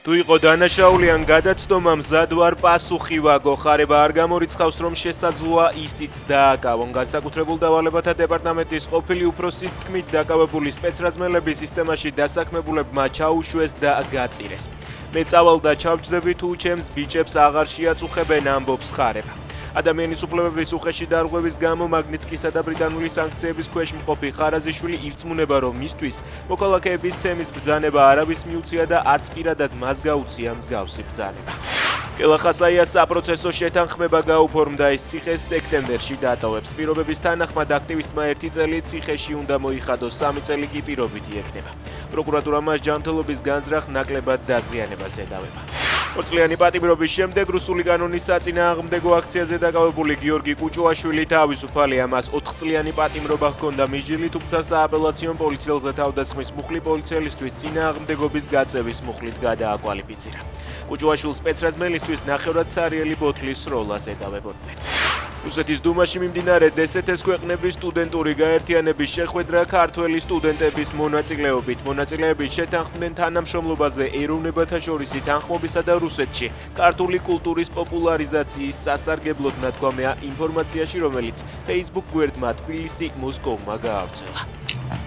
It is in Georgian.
თუ იყო დანაშაული ან გადაცდომა მზად ვარ პასუხი ვაგო ხარება არ გამორიცხავს რომ შესაძლოა ისიც დააკავონ განსაკუთრებულ დავალებათა დეპარტამენტის ყოფილი უფროსის თქმით დაკავებული სპეცრაზმელების სისტემაში დასაქმებულებმა ჩაუშვეს და გაწირეს მე წავალ და ჩავჯდები თუ ჩემს ბიჭებს აღარ შეაწუხებენ ამბობს ხარება ადამიანის უფლებების უხეში დარღვევის გამო მაგნიტსკისა და ბრიტანული სანქციების ქვეშ მყოფი ხარაზიშვილი ირწმუნება რომ მისთვის მოქალაქეების ცემის ბრძანება არავის მიუწია და არც პირადად მას გაუწია მსგავსი ბრძანება. კელახასაიას საპროცესო შეთანხმება გაუფორმდა ის ციხეს სექტემბერში დატოვებს. პირობების თანახმად აქტივისტმა 1 წელი ციხეში უნდა მოიხადოს 3 წელი კი პირობითი ექნება. პროკურატურა მას ჯანმრთელობის განზრახ ნაკლებად დაზიანებას ედავება. 4 წლიანი პატიმრობის შემდეგ რუსული კანონის საწინააღმდეგო აქციაზე დაკავებული გიორგი კუჭუაშვილი თავისუფალია მას 4 წლიანი პატიმრობა ჰქონდა მისჯილი თუმცა სააპელაციო პოლიციელზე თავდასხმის მუხლი პოლიციელისთვის წინააღმდეგობის გაწევის მუხლით გადააკვალიფიცირა. კუჭუაშვილს სპეცრაზმელისთვის ნახევრადსარიელი ბოთლის სროლას ედავებოდნენ. რუსეთის დუმაში მიმდინარე DST-ს ქვეყნების სტუდენტური გაერთიანების შეხვედრა ქართველი სტუდენტების მონაწილეობით. მონაწილეები შეთანხმდნენ თანამშრომლობაზე ეროვნებათა შორისი თანხმობისა და რუსეთში ქართული კულტურის პოპულარიზაციის სასარგებლოდ ნათქვამია ინფორმაციაში, რომელიც Facebook გვერდმა თბილისი მოსკოვმა გაავრცელა.